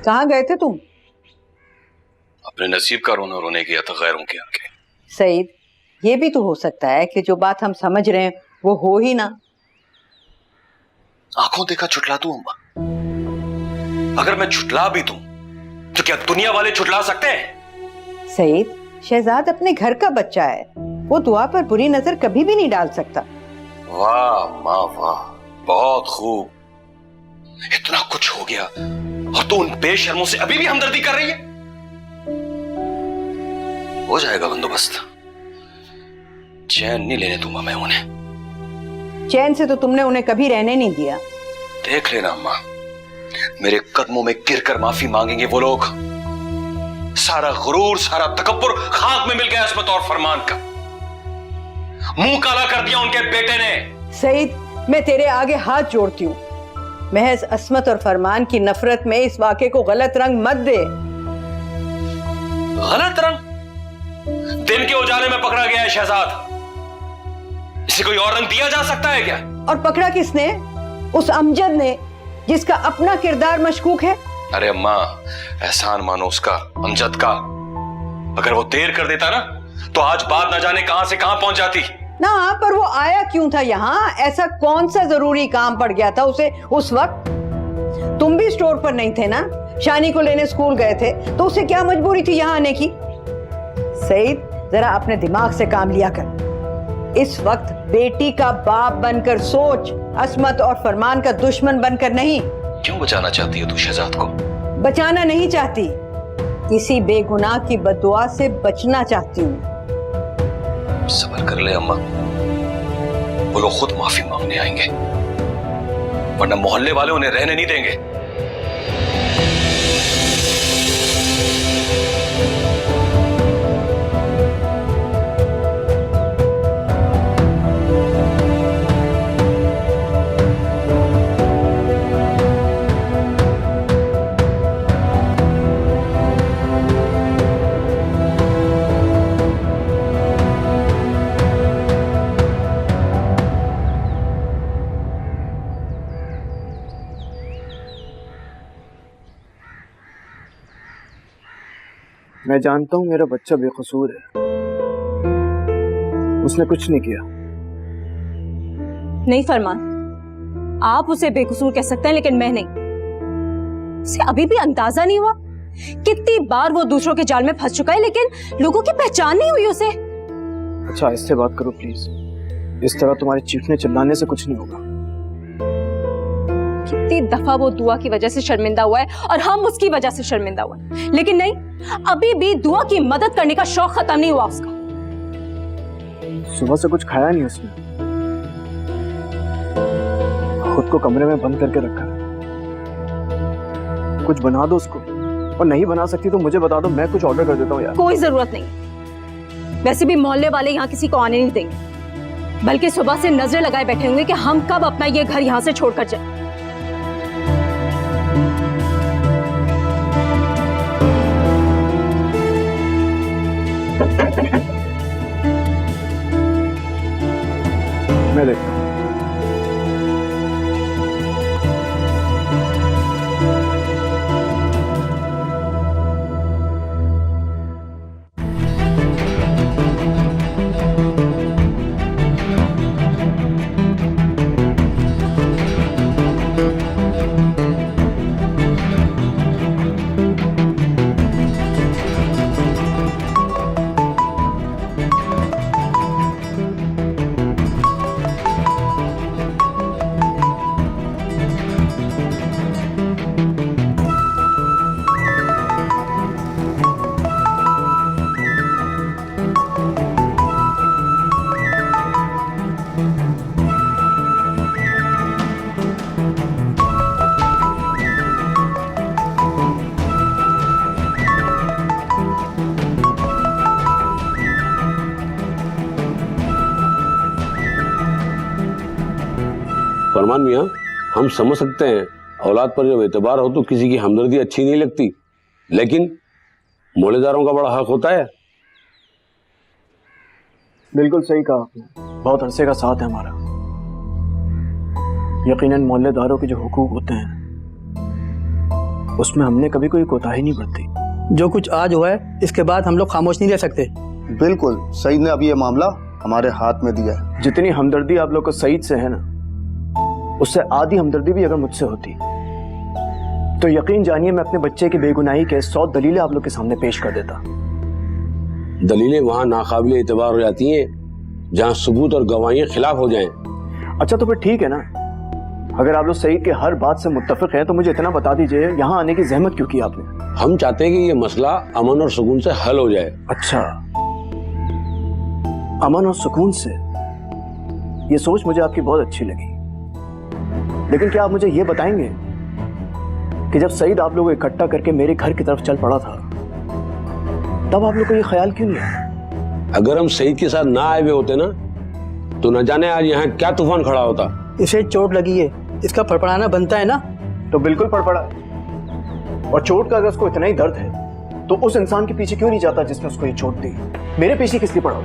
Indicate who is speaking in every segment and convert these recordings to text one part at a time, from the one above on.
Speaker 1: कहाँ गए थे तुम?
Speaker 2: अपने नसीब का रोना रोने गया था गैरों के आगे।
Speaker 1: सईद, ये भी तो हो सकता है कि जो बात हम समझ रहे हैं वो हो ही ना।
Speaker 2: आंखों देखा झुठला दूं अम्मा? अगर मैं झुठला भी दूं तो क्या दुनिया वाले झुठला सकते हैं?
Speaker 1: सईद, शहजाद अपने घर का बच्चा है, वो दुआ पर बुरी नजर कभी भी नहीं डाल सकता।
Speaker 2: वाह माँ वाह, बहुत खूब। इतना कुछ हो गया और तू उन बेशर्मों से अभी भी हमदर्दी कर रही है। हो जाएगा बंदोबस्त, चैन नहीं लेने दूंगा मैं उन्हें।
Speaker 1: चैन से तो तुमने उन्हें कभी रहने नहीं दिया।
Speaker 2: देख लेना अम्मा, मेरे कदमों में गिरकर माफी मांगेंगे वो लोग। सारा गुरूर, सारा तकब्बुर खाक में मिल गया अस्मत और फरमान का। मुंह काला कर दिया उनके बेटे ने।
Speaker 1: सईद, मैं तेरे आगे हाथ जोड़ती हूँ, महज अस्मत और फरमान की नफरत में इस वाक़े को गलत रंग मत दे।
Speaker 2: गलत रंग? दिन के उजाले में पकड़ा गया है शहजाद, इसे कोई और रंग दिया जा सकता है क्या?
Speaker 1: और पकड़ा किसने? उस अमजद ने, जिसका अपना किरदार मशकूक है।
Speaker 2: अरे अम्मा, एहसान मानो उसका, अमजद का। अगर वो देर कर देता ना तो आज बात न जाने कहां से कहां पहुंच जाती
Speaker 1: ना। पर वो आया क्यों था यहाँ? ऐसा कौन सा जरूरी काम पड़ गया था उसे उस वक्त? तुम भी स्टोर पर नहीं थे ना, शानी को लेने स्कूल गए थे, तो उसे क्या मजबूरी थी यहाँ आने की? सईद, जरा अपने दिमाग से काम लिया कर। इस वक्त बेटी का बाप बनकर सोच, अस्मत और फरमान का दुश्मन बनकर नहीं।
Speaker 2: क्यों बचाना चाहती है तू शहजाद को?
Speaker 1: बचाना नहीं चाहती, किसी बेगुनाह की बददुआ से बचना चाहती हूँ।
Speaker 2: सब्र कर ले अम्मा, वो लोग खुद माफी मांगने आएंगे, वरना मोहल्ले वाले उन्हें रहने नहीं देंगे।
Speaker 3: मैं जानता हूं मेरा बच्चा बेकसूर है, उसने कुछ नहीं किया।
Speaker 4: नहीं फरमान, आप उसे बेकसूर कह सकते हैं, लेकिन मैं नहीं। उसे अभी भी अंदाजा नहीं हुआ कितनी बार वो दूसरों के जाल में फंस चुका है, लेकिन लोगों की पहचान नहीं हुई उसे।
Speaker 3: अच्छा, इससे बात करो प्लीज। इस तरह तुम्हारे चीखने चिल्लाने से कुछ नहीं होगा।
Speaker 4: कितनी दफा वो दुआ की वजह से शर्मिंदा हुआ है और हम उसकी वजह से शर्मिंदा हुआ, लेकिन नहीं, अभी भी दुआ की मदद करने का शौक खत्म नहीं हुआ उसका।
Speaker 3: सुबह से कुछ खाया नहीं उसने, खुद को कमरे में बंद करके रखा। कुछ बना दो उसको, और नहीं बना सकती तो मुझे बता दो, मैं कुछ ऑर्डर कर देता हूँ यार।
Speaker 4: कोई जरूरत नहीं, वैसे भी मोहल्ले वाले यहाँ किसी को आने नहीं देंगे, बल्कि सुबह से नजरें लगाए बैठे होंगे कि हम कब अपना ये घर यहाँ से छोड़कर जाए।
Speaker 3: मैं देखता हूँ।
Speaker 5: फरमान मियाँ, हम समझ सकते हैं औलाद पर जब एतबार हो तो किसी की हमदर्दी अच्छी नहीं लगती, लेकिन मोलेदारों का बड़ा हक होता है।
Speaker 3: बिल्कुल सही कहा आपने, बहुत अरसे का साथ है हमारा। यकीनन मोहल्लेदारों के जो हुकूक होते हैं उसमें हमने कभी कोई कोताही नहीं बरती।
Speaker 6: जो कुछ आज हुआ है इसके बाद हम लोग खामोश नहीं रह सकते।
Speaker 7: बिल्कुल, सईद ने अभी ये मामला हमारे हाथ में दिया है।
Speaker 3: जितनी हमदर्दी आप लोग को सईद से है ना, उससे आधी हमदर्दी भी अगर मुझसे होती तो यकीन जानिए मैं अपने बच्चे की बेगुनाही के 100 दलीलें आप लोग के सामने पेश कर देता।
Speaker 5: दलीलें वहां नाकाबिले एतबार हो जाती हैं जहां सबूत और गवाहियां खिलाफ हो जाएं।
Speaker 3: अच्छा तो फिर ठीक है ना, अगर आप लोग सईद के हर बात से मुत्तफिक हैं तो मुझे इतना बता दीजिए यहाँ आने की जहमत क्यों की आपने?
Speaker 5: हम चाहते हैं कि ये मसला अमन और सुकून से हल हो जाए।
Speaker 3: अच्छा, अमन और सुकून से, ये सोच मुझे आपकी बहुत अच्छी लगी। लेकिन क्या आप मुझे ये बताएंगे कि जब सईद आप लोगों को इकट्ठा करके मेरे घर की तरफ चल पड़ा था तब आप लोग को ये ख्याल क्यों नहीं आया?
Speaker 5: अगर हम सईद के साथ ना आए हुए होते ना तो न जाने आज यहाँ क्या तूफान खड़ा होता।
Speaker 6: इसे चोट लगी है, इसका फड़फड़ाना बनता है ना।
Speaker 3: तो बिल्कुल पड़ और चोट का अगर उसको इतना ही दर्द है तो उस इंसान के पीछे क्यों नहीं जाता जिसने उसको ये चोट दी? मेरे पीछे किस लिए पड़ा?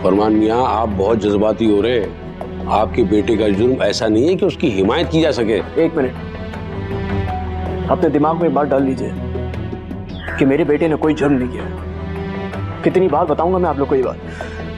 Speaker 5: फरमान मियाँ, आप बहुत जज्बाती हो रहे हैं। आपके बेटे का जुर्म ऐसा नहीं है कि उसकी हिमायत की जा सके।
Speaker 3: एक मिनट, अपने दिमाग में बात डाल लीजिए कि मेरे बेटे ने कोई जुर्म नहीं किया। कितनी बार बताऊंगा मैं आप लोग को ये बात?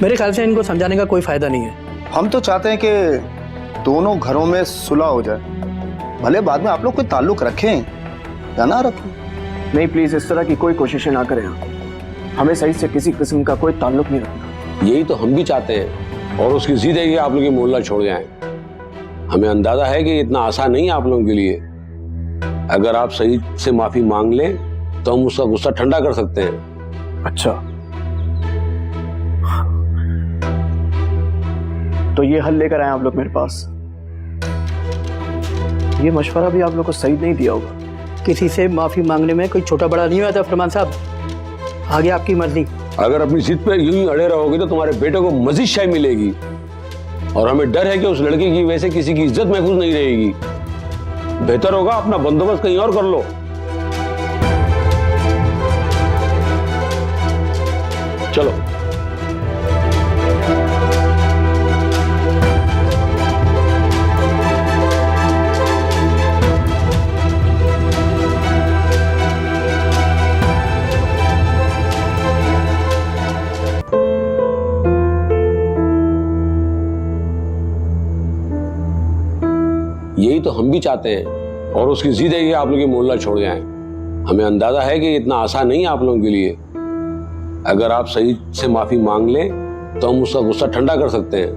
Speaker 6: मेरे ख्याल से इनको समझाने का कोई फायदा नहीं है।
Speaker 7: हम तो चाहते हैं कि दोनों घरों में सुलह हो जाए, भले बाद में आप लोग कोई ताल्लुक रखें या ना रखें।
Speaker 3: नहीं प्लीज, इस तरह की कोई कोशिशें ना करें आप। हमें सईद से किसी किस्म का कोई ताल्लुक नहीं रखना।
Speaker 5: यही तो हम भी चाहते हैं और उसकी जिद है कि आप लोग ये मोहल्ला छोड़ जाएं। हमें अंदाजा है कि इतना आसान नहीं है आप लोगों के लिए। अगर आप सईद से माफी मांग लें तो हम उसका गुस्सा ठंडा कर सकते हैं।
Speaker 3: अच्छा, तो ये हल लेकर आए आप लोग मेरे पास। ये मशवरा भी आप लोग को सईद नहीं दिया होगा।
Speaker 6: किसी से माफी मांगने में कोई छोटा बड़ा नहीं होता फरमान साहब, आगे आपकी मर्जी।
Speaker 5: अगर अपनी जिद पर यूं ही अड़े रहोगे तो तुम्हारे बेटे को मजीद शाय मिलेगी और हमें डर है कि उस लड़के की वजह से किसी की इज्जत महफूज नहीं रहेगी। बेहतर होगा अपना बंदोबस्त कहीं और कर लो। चलो। यही तो हम भी चाहते हैं और उसकी जिद है कि आप लोग ये मोहल्ला छोड़ जाएं। हमें अंदाजा है कि इतना आसान नहीं है आप लोगों के लिए। अगर आप सईद से माफी मांग लें तो हम उसका गुस्सा ठंडा कर सकते हैं।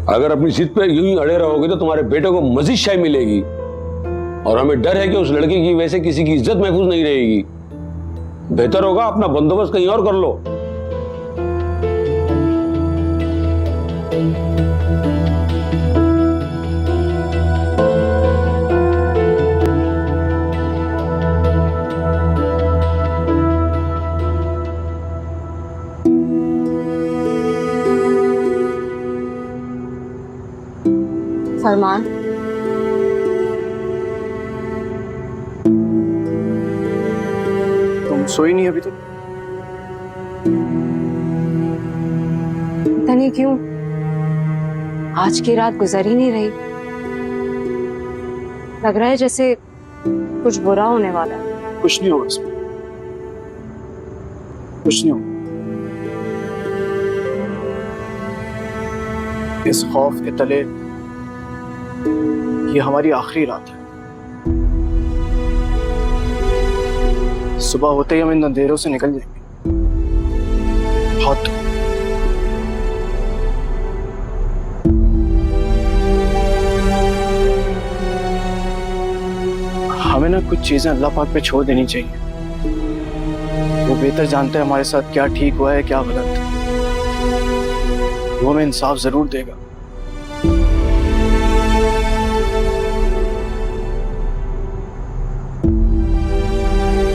Speaker 5: अगर अपनी जिद पर यूं ही अड़े रहोगे तो तुम्हारे बेटे को मजीद शाय मिलेगी और हमें डर है कि उस लड़के की वजह से किसी की इज्जत महफूज नहीं रहेगी। बेहतर होगा अपना बंदोबस्त कहीं और कर लो।
Speaker 4: फरमान,
Speaker 3: तुम सोई नहीं अभी तक?
Speaker 4: पता नहीं क्यों आज की रात गुजर ही नहीं रही। लग रहा है जैसे कुछ बुरा होने वाला है।
Speaker 3: कुछ नहीं होगा इसमें, कुछ नहीं होगा। इस खौफ के तले ये हमारी आखिरी रात है। सुबह होते ही हम इन अंधेरों से निकल जाएंगे। बहुत हमें ना कुछ चीजें अल्लाह पाक पे छोड़ देनी चाहिए। वो बेहतर जानते हैं हमारे साथ क्या ठीक हुआ है क्या गलत। वो हमें इंसाफ जरूर देगा।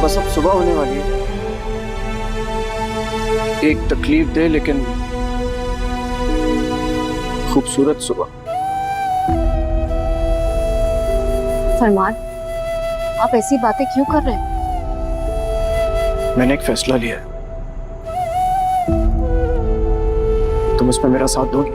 Speaker 3: बस अब सुबह होने वाली है। एक तकलीफ दे लेकिन खूबसूरत सुबह।
Speaker 4: फरमान, आप ऐसी बातें क्यों कर रहे हैं?
Speaker 3: मैंने एक फैसला लिया है, तुम इसमें मेरा साथ दोगी?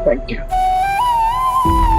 Speaker 3: Thank you.